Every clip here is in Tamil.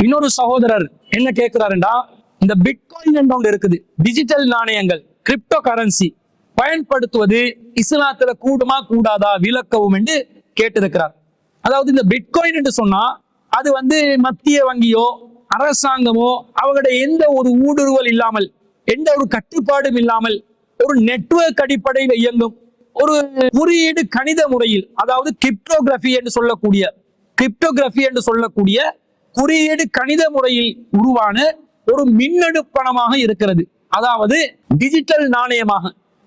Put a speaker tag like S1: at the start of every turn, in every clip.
S1: இன்னொரு சகோதரர் என்ன கேட்கிறாருண்டா, இந்த பிட்காயின் என்ற ஒன்று இருக்குது, டிஜிட்டல் நாணயங்கள், கிரிப்டோ கரன்சி பயன்படுத்துவது இஸ்லாத்துல கூடுமா கூடாதா விளக்கவும் என்று கேட்டிருக்கிறார். அதாவது இந்த பிட்காயின் என்று சொன்னா அது மத்திய வங்கியோ அரசாங்கமோ அவங்களுடைய எந்த ஒரு ஊடுருவல் இல்லாமல், எந்த ஒரு கட்டுப்பாடும் இல்லாமல் ஒரு நெட்வொர்க் அடிப்படையில் இயங்கும் ஒரு குறியீடு கணித முறையில், அதாவது கிரிப்டோகிராஃபி என்று சொல்லக்கூடிய குறியீடு கணித முறையில் உருவான ஒரு மின்னணு பணமாக இருக்கிறது. அதாவது டிஜிட்டல் நாணயமாக,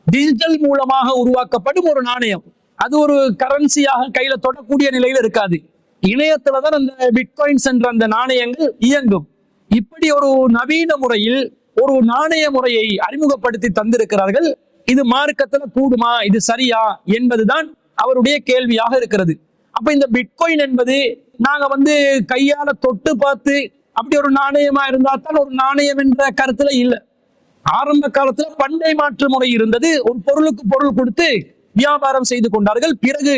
S1: டிஜிட்டல் மூலமாக உருவாக்கப்படும் ஒரு நாணயம். அது ஒரு கரன்சியாக கையில தொடக்கூடிய நிலையில் இருக்காது. இணையத்துலதான் அந்த பிட்காயின்ஸ் என்ற அந்த நாணயங்கள் இயங்கும். இப்படி ஒரு நவீன முறையில் ஒரு நாணய முறையை அறிமுகப்படுத்தி தந்திருக்கிறார்கள். இது மார்க்கத்துல கூடுமா, இது சரியா என்பதுதான் அவருடைய கேள்வியாக இருக்கிறது. அப்ப இந்த பிட்காயின் என்பது நாங்க கையால தொட்டு பார்த்து அப்படி ஒரு நாணயமா இருந்தா தான் ஒரு நாணயம் என்ற கருத்துல இல்ல. ஆரம்ப காலத்துல பண்டை மாற்று முறை இருந்தது. ஒரு பொருளுக்கு பொருள் கொடுத்து வியாபாரம் செய்து கொண்டார்கள். பிறகு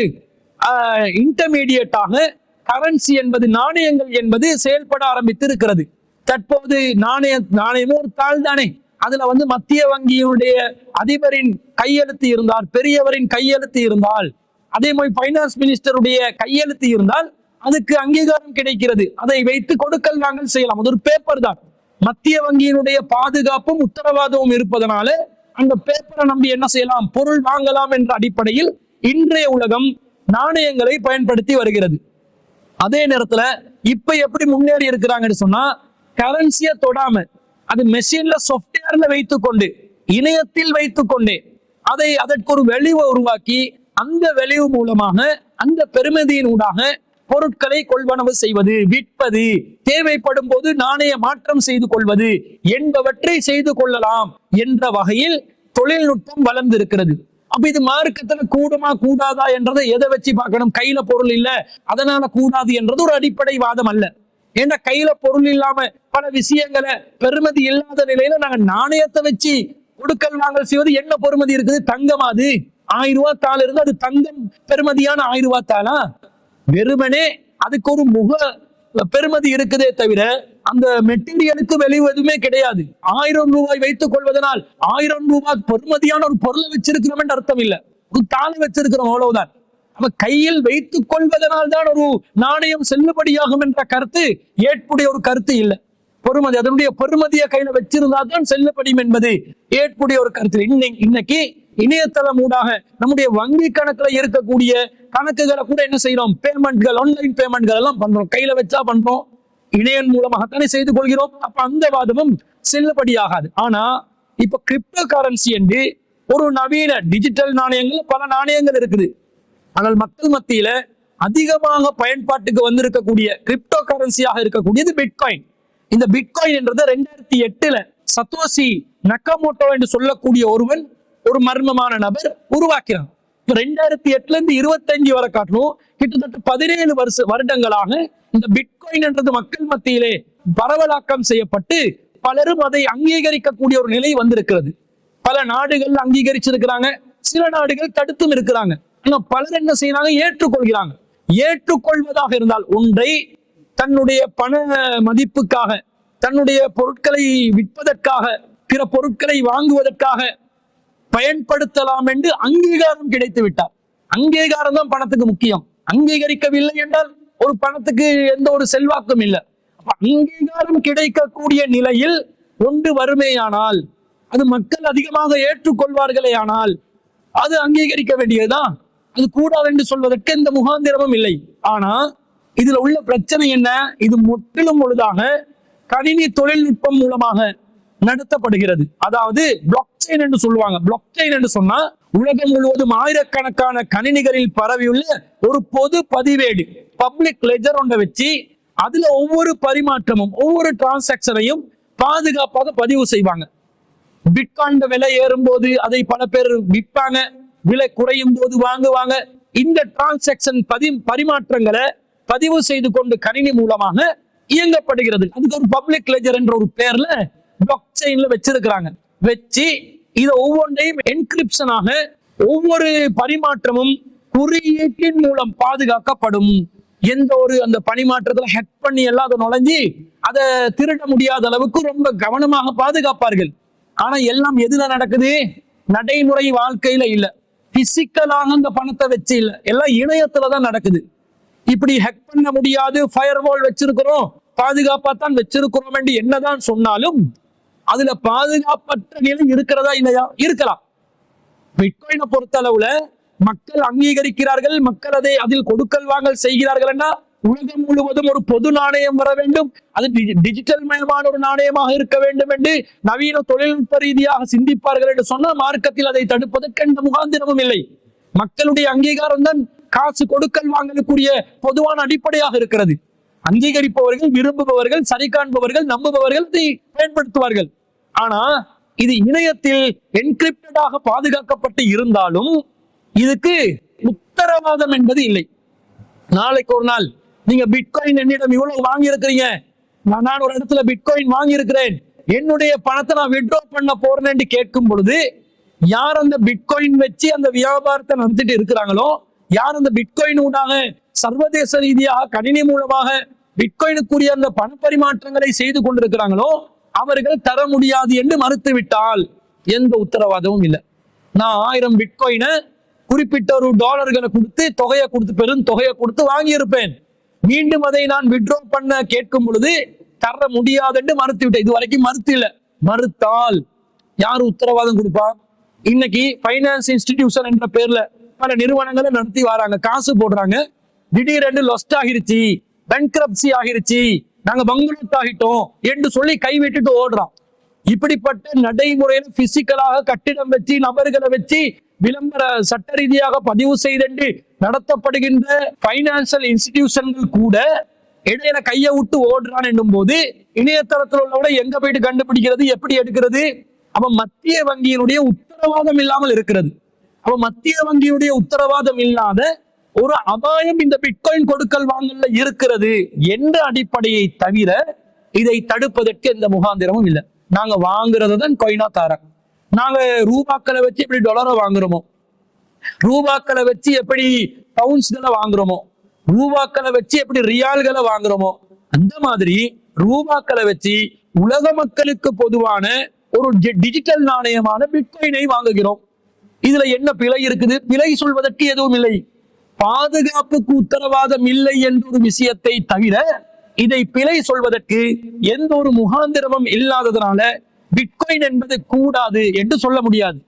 S1: இன்டர்மீடியட்டாக கரன்சி என்பது, நாணயங்கள் என்பது செயல்பட ஆரம்பித்து இருக்கிறது. தற்போது நாணயமும் ஒரு தாள் தானே. அதுல மத்திய வங்கியினுடைய அதிபரின் கையெழுத்து இருந்தால், பெரியவரின் கையெழுத்து இருந்தால், அதே மாதிரி பைனான்ஸ் மினிஸ்டருடைய கையெழுத்து இருந்தால் அதுக்கு அங்கீகாரம் கிடைக்கிறது. அதை வைத்து கொடுக்கல் நாங்கள் செய்யலாம். அது ஒரு பேப்பர் தான். மத்திய வங்கியினுடைய பாதுகாப்பும் உத்தரவாதமும் இருப்பதனால அந்த பேப்பரை நம்பி என்ன செய்யலாம், பொருள் வாங்கலாம் என்ற அடிப்படையில் இன்றைய உலகம் நாணயங்களை பயன்படுத்தி வருகிறது. அதே நேரத்துல இப்ப எப்படி முன்னேறி இருக்கிறாங்கன்னு சொன்னா, கரன்சியை தொடாம அது மெஷின்ல சாஃப்ட்வேர்ல வைத்துக்கொண்டு, இணையத்தில் வைத்துக்கொண்டே அதற்கு ஒரு வெளிவை உருவாக்கி அந்த வெளிவு மூலமாக அந்த பெறுமதியின் ஊடாக பொருட்களை கொள்வனவு செய்வது, விற்பது, தேவைப்படும் போது நாணய மாற்றம் செய்து கொள்வது என்பவற்றை செய்து கொள்ளலாம் என்ற வகையில் தொழில்நுட்பம் வளர்ந்திருக்கிறது. அப்ப இது மார்க்கத்துல கூடுமா கூடாதா என்றதை எதை வச்சு பார்க்கணும்? கையில பொருள் இல்ல அதனால கூடாது என்றது ஒரு அடிப்படை வாதம் அல்ல. ஏன்னா கையில பொருள் இல்லாம பல விஷயங்களை பெறுமதி இல்லாத நிலையில நாங்க நாணயத்தை வச்சு கொடுக்கல் நாங்கள் செய்வது என்ன பொறுமதி இருக்குது? தங்கம், அது 1000 ரூபாய் தாள் இருந்து அது தங்கம் பெறுமதியான 1000 ரூபாய் தாளா? வெறுமனே அதுக்கு ஒரு முக பெறுமதி இருக்குதே தவிர அந்த மெட்டீரியலுக்கு வெளிவு எதுவுமே கிடையாது. 1000 ரூபாய் வைத்துக் கொள்வதனால் 1000 ரூபாய் பெறுமதியான ஒரு பொருளை வச்சிருக்கிறோம் என்று அர்த்தம் இல்ல. ஒரு தாளை வச்சிருக்கிறோம், அவ்வளவுதான். நம்ம கையில் வைத்துக் கொள்வதனால் தான் ஒரு நாணயம் செல்லுபடியாகும் என்ற கருத்து ஏற்புடைய ஒரு கருத்து இல்லை. பொறுமதி, அதனுடைய பொறுமதியை கையில வச்சிருந்தா தான் செல்லுபடியும் என்பது ஏற்புடைய ஒரு கருத்து. இன்னைக்கு இணையதளம் ஊடாக நம்முடைய வங்கி கணக்குல இருக்கக்கூடிய கணக்குகளை கூட என்ன செய்யறோம், பேமெண்ட்கள், ஆன்லைன் பேமெண்ட்கள் எல்லாம் பண்றோம். கையில வச்சா பண்றோம், இணையம் மூலமாகத்தானே செய்து கொள்கிறோம். அப்ப அந்த வாதமும் செல்லுபடியாகாது. ஆனா இப்ப கிரிப்டோ கரன்சி என்று ஒரு நவீன டிஜிட்டல் நாணயங்கள், பல நாணயங்கள் இருக்குது. ஆனால் மக்கள் மத்தியில அதிகமாக பயன்பாட்டுக்கு வந்திருக்கக்கூடிய கிரிப்டோ கரன்சியாக இருக்கக்கூடியது பிட்காயின். இந்த பிட்காயின் என்றது 2008 சத்தோஷி நக்காமோட்டோ என்று சொல்லக்கூடிய ஒருவன், ஒரு மர்மமான நபர் உருவாக்கிறான். 2008 இருந்து 25 வரை காட்டணும், கிட்டத்தட்ட 17 வருடங்களாக இந்த பிட்காயின் என்றது மக்கள் மத்தியிலே பரவலாக்கம் செய்யப்பட்டு பலரும் அதை அங்கீகரிக்கக்கூடிய ஒரு நிலை வந்திருக்கிறது. பல நாடுகள் அங்கீகரிச்சிருக்கிறாங்க, சில நாடுகள் தடுத்தும் இருக்கிறாங்க. ஆனா பலர் என்ன செய்யறாங்க, ஏற்றுக்கொள்கிறாங்க. ஏற்றுக்கொள்வதாக இருந்தால் ஒன்றை தன்னுடைய பண மதிப்புக்காக, தன்னுடைய பொருட்களை விற்பதற்காக, பிற பொருட்களை வாங்குவதற்காக பயன்படுத்தலாம் என்று அங்கீகாரம் கிடைத்து விட்டார். அங்கீகாரம் தான் பணத்துக்கு முக்கியம். அங்கீகரிக்கவில்லை என்றால் ஒரு பணத்துக்கு எந்த ஒரு செல்வாக்கும் இல்லை. அங்கீகாரம் கிடைக்கக்கூடிய நிலையில் ஒன்று வருமேயானால், அது மக்கள் அதிகமாக ஏற்றுக்கொள்வார்களே ஆனால் அது அங்கீகரிக்க வேண்டியதுதான். அது கூடாது என்று சொல்வதற்கு எந்த முகாந்திரமும் இல்லை. ஆனா இதுல உள்ள பிரச்சனை என்ன? இது முற்றிலும் முழுதாக கணினி தொழில்நுட்பம் மூலமாக நடத்தப்படுகிறது. அதாவது பிளாக் செயின் என்று சொல்லுவாங்க. பிளாக் செயின் என்று சொன்னா உலகம் முழுவதும் ஆயிரக்கணக்கான கணினிகளில் பரவியுள்ள ஒரு பொது பதிவேடு, பப்ளிக் லெஜர் ஒன்றை வச்சு அதுல ஒவ்வொரு பரிமாற்றமும், ஒவ்வொரு டிரான்சாக்சனையும் பாதுகாப்பாக பதிவு செய்வாங்க. பிட்காயின் விலை ஏறும் போது அதை பல பேர் விற்பாங்க, விலை குறையும் போது வாங்குவாங்க. இந்த டிரான்சாக்சன் பரிமாற்றங்களை பதிவு செய்து கொண்டு கணினி மூலமாக இயங்கப்படுகிறது. அதுக்கு ஒரு பப்ளிக் லெஜர் என்ற ஒரு பேர்ல பிளாக் செயின்ல வச்சிருக்கிறாங்க. வச்சு இதை ஒவ்வொன்றையும் என்கிரிப்ஷனாக ஒவ்வொரு பரிமாற்றமும் குறியீட்டின் மூலம் பாதுகாக்கப்படும். எந்த ஒரு அந்த பணிமாற்றத்துல ஹேக் பண்ணி எல்லாம் அதை நுழைஞ்சி அதை திருட முடியாத அளவுக்கு ரொம்ப கவனமாக பாதுகாப்பார்கள். ஆனா எல்லாம் எதுல நடக்குது? நடைமுறை வாழ்க்கையில இல்ல, பிசிக்கலாக அந்த பணத்தை வச்சு இல்ல, எல்லாம் இணையத்துலதான் நடக்குது. இப்படி ஹேக் பண்ண முடியாது, ஃபயர்வால் வச்சிருக்கிறோம், பாதுகாப்பா தான் வச்சிருக்கிறோம் என்று என்னதான் சொன்னாலும் அதுல பாதுகாப்பற்ற நிலை இருக்கிறதா இல்லையா? இருக்கலாம். பிட்காயினை பொறுத்த அளவுல மக்கள் அங்கீகரிக்கிறார்கள், மக்கள் அதை அதில் கொடுக்கல் வாங்கல் செய்கிறார்கள் என்றா உலகம் முழுவதும் ஒரு பொது நாணயம் வர வேண்டும், அது டிஜிட்டல் மயமான ஒரு நாணயமாக இருக்க வேண்டும் என்று நவீன தொழில்நுட்ப ரீதியாக சிந்திப்பார்கள் என்று சொன்னால் மார்க்கத்தில் அதை தடுப்பதற்கு எந்த முகாந்திரமும் இல்லை. மக்களுடைய அங்கீகாரம் தான் காசு கொடுக்கல் வாங்கலுக்குரிய பொதுவான அடிப்படையாக இருக்கிறது. அங்கீகரிப்பவர்கள், விரும்புபவர்கள், சரி காண்பவர்கள், நம்புபவர்கள் இதை பயன்படுத்துவார்கள். ஆனா இது இணையத்தில் என்கிரிப்டடாக பாதுகாக்கப்பட்டு இருந்தாலும் இதுக்கு உத்தரவாதம் என்பது இல்லை. நாளைக்கு ஒரு நாள் நீங்க பிட்காயின் என்னிடம் இவ்வளவு வாங்கி இருக்கிறீங்க, நான் ஒரு இடத்துல பிட்காயின் வாங்கி இருக்கிறேன், என்னுடைய பணத்தை நான் வித்ட்ரா பண்ண போறேன்னு கேட்கும் பொழுது யார் அந்த பிட்காயின் வச்சு அந்த வியாபாரத்தை நடத்திட்டு இருக்கிறாங்களோ, யார் அந்த பிட்காயின் ஊடாக சர்வதேச ரீதியாக கணினி மூலமாக பிட்காயினுக்குரிய அந்த பண பரிமாற்றங்களை செய்து கொண்டிருக்கிறாங்களோ அவர்கள் தர முடியாது என்று மறுத்துவிட்டால் எந்த உத்தரவாதமும் இல்லை. நான் 1000 பிட்காயினை குறிப்பிட்ட ஒரு டாலர்களை கொடுத்து தொகையை கொடுத்து பெரும் தொகையை கொடுத்து வாங்கியிருப்பேன், மீண்டும் அதை நான் வித்ட்ரா பண்ண கேட்கும் பொழுது தர முடியாது என்று மறுத்து விட்டேன். இது வரைக்கும் மறுத்து இல்லை. மறுத்தால் யார் உத்தரவாதம் கொடுப்பா? இன்னைக்கு பைனான்ஸ் இன்ஸ்டிடியூஷன் என்ற பேர்ல பல நிறுவனங்களை நடத்தி வராங்க, காசு போடுறாங்க, திடீரென்று லொஸ்ட் ஆகிருச்சு, பேங்க்ரப்சி ஆகிருச்சு, நாங்க பங்குலத் ஆகிட்டோம் என்று சொல்லி கைவிட்டுட்டு ஓடுறான். இப்படிப்பட்ட நடைமுறையில் பிசிக்கலாக கட்டிடம் வச்சு நபர்களை வச்சு விளம்பர சட்ட ரீதியாக பதிவு செய்து நடத்தப்படுகின்ற பைனான்சியல் இன்ஸ்டிடியூஷன்கள் கூட இடையில கையை விட்டு ஓடுறான் என்னும் போது இணையதளத்தில் உள்ளவட எங்க போயிட்டு கண்டுபிடிக்கிறது, எப்படி எடுக்கிறது? அப்ப மத்திய வங்கியினுடைய உத்தரவாதம் இல்லாமல் இருக்கிறது. அப்ப மத்திய வங்கியுடைய உத்தரவாதம் இல்லாத ஒரு அபாயம் இந்த பிட்காயின் கொடுக்கல் வாங்கல இருக்கிறது என்ற அடிப்படையை தவிர இதை தடுப்பதற்கு எந்த முகாந்திரமும் இல்லை. நாங்க வாங்குறத தான் காயினா தாரேன். நாங்க ரூபாக்களை வச்சு எப்படி டாலரை வாங்குறோமோ, ரூபாக்களை வச்சு எப்படி பவுன்ஸ்களை வாங்குறோமோ, ரூபாக்களை வச்சு எப்படி ரியால்களை வாங்குறோமோ, அந்த மாதிரி ரூபாக்களை வச்சு உலக மக்களுக்கு பொதுவான ஒரு டிஜிட்டல் நாணயமான பிட்காயினை வாங்குகிறோம். இதுல என்ன பிழை இருக்குது? பிழை சொல்வதற்கு எதுவும் இல்லை. பாதுகாப்புக்கு உத்தரவாதம் இல்லை என்ற ஒரு விஷயத்தை தவிர இதை பிழை சொல்வதற்கு எந்த ஒரு முகாந்திரமும் இல்லாததுனால பிட்காயின் என்பது கூடாது என்று சொல்ல முடியாது.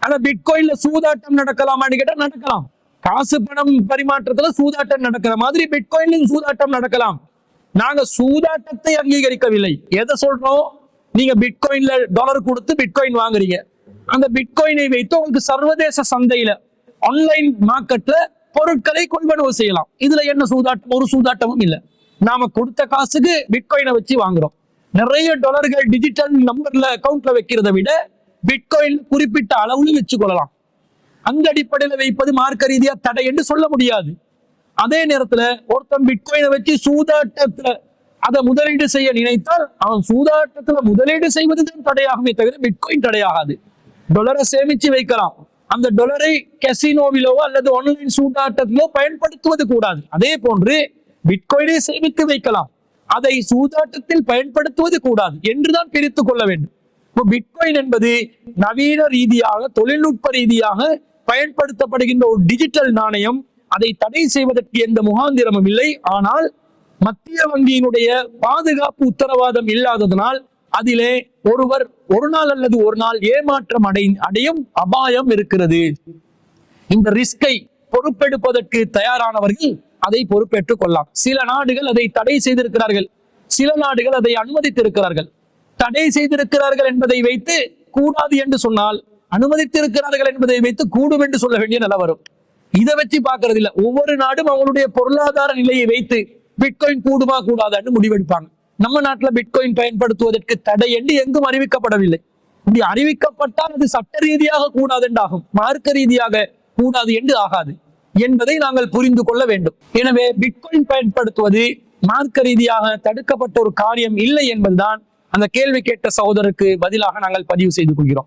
S1: ஆனா பிட்காயின்ல சூதாட்டம் நடக்கலாமான்னு கேட்டா நடக்கலாம். காசு பணம் பரிமாற்றத்துல சூதாட்டம் நடக்கிற மாதிரி பிட்காயின்லயும் சூதாட்டம் நடக்கலாம். நாங்க சூதாட்டத்தை அங்கீகரிக்கவில்லை. எதை சொல்றோம்? நீங்க பிட்காயின்ல டாலர் கொடுத்து பிட்காயின் வாங்குறீங்க, அந்த பிட்காயினை வைத்து உங்களுக்கு சர்வதேச சந்தையில ஆன்லைன் மார்க்கெட்ல பொருட்களை கொள்வனவு செய்யலாம். இதுல என்ன சூதாட்டம்? ஒரு சூதாட்டமும் இல்லை. நாம கொடுத்த காசுக்கு பிட்காயினை வச்சு வாங்குறோம். நிறைய டாலர்கள் டிஜிட்டல் நம்பர்ல அக்கௌண்ட்ல வைக்கிறத விட பிட்காயின் குறிப்பிட்ட அளவுல வச்சு கொள்ளலாம். அந்த அடிப்படையில வைப்பது மார்க்க ரீதியா தடை என்று சொல்ல முடியாது. அதே நேரத்துல ஒருத்தன் பிட்காயினை வச்சு சூதாட்டத்துல அதை முதலீடு செய்ய நினைத்தால் அவன் சூதாட்டத்துல முதலீடு செய்வதுதான் தடையாகுமே தவிர பிட்காயின் தடையாகாது. டாலரை சேமிச்சு வைக்கலாம், அந்த டாலரை கசினோவிலோ அல்லது ஆன்லைன் சூதாட்டத்திலோ பயன்படுத்துவது கூடாது. அதே போன்று பிட்காயினை சேமித்து வைக்கலாம், அதை சூதாட்டத்தில் பயன்படுத்துவது கூடாது என்றுதான் பிரித்து கொள்ள வேண்டும். பிட்காயின் என்பது நவீன ரீதியாக தொழில்நுட்ப ரீதியாக பயன்படுத்தப்படுகின்ற ஒரு டிஜிட்டல் நாணயம். அதை தடை செய்வதற்கு எந்த முகாந்திரமும் இல்லை. ஆனால் மத்திய வங்கியினுடைய பாதுகாப்பு உத்தரவாதம் இல்லாததனால் அதிலே ஒருவர் ஒரு நாள் அல்லது ஒரு நாள் ஏமாற்றம் அடையும் அபாயம் இருக்கிறது. இந்த ரிஸ்கை பொறுப்பெடுப்பதற்கு தயாரானவர்கள் அதை பொறுப்பேற்றுக் கொள்ளலாம். சில நாடுகள் அதை தடை செய்திருக்கிறார்கள், சில நாடுகள் அதை அனுமதித்திருக்கிறார்கள். தடை செய்திருக்கிறார்கள் என்பதை வைத்து கூடாது என்று சொன்னால், அனுமதித்திருக்கிறார்கள் என்பதை வைத்து கூடும் என்று சொல்ல வேண்டிய நிலை வரும். இதை வச்சு பார்க்கறது இல்லை. ஒவ்வொரு நாடும் அவங்களுடைய பொருளாதார நிலையை வைத்து பிட்காயின் கூடுமா கூடாதான்னு முடிவெடுப்பாங்க. நம்ம நாட்டுல பிட்காயின் பயன்படுத்துவதற்கு தடை என்று எங்கும் அறிவிக்கப்படவில்லை. இப்படி அறிவிக்கப்பட்டால் அது சட்ட ரீதியாக கூடாது என்று ஆகும், மார்க்க ரீதியாக கூடாது என்று ஆகாது என்பதை நாங்கள் புரிந்து கொள்ள வேண்டும். எனவே பிட்காயின் பயன்படுத்துவது மார்க்க ரீதியாக தடுக்கப்பட்ட ஒரு காரியம் இல்லை என்பதுதான் அந்த கேள்வி கேட்ட சகோதரருக்கு பதிலாக நாங்கள் பதிவு செய்து கொள்கிறோம்.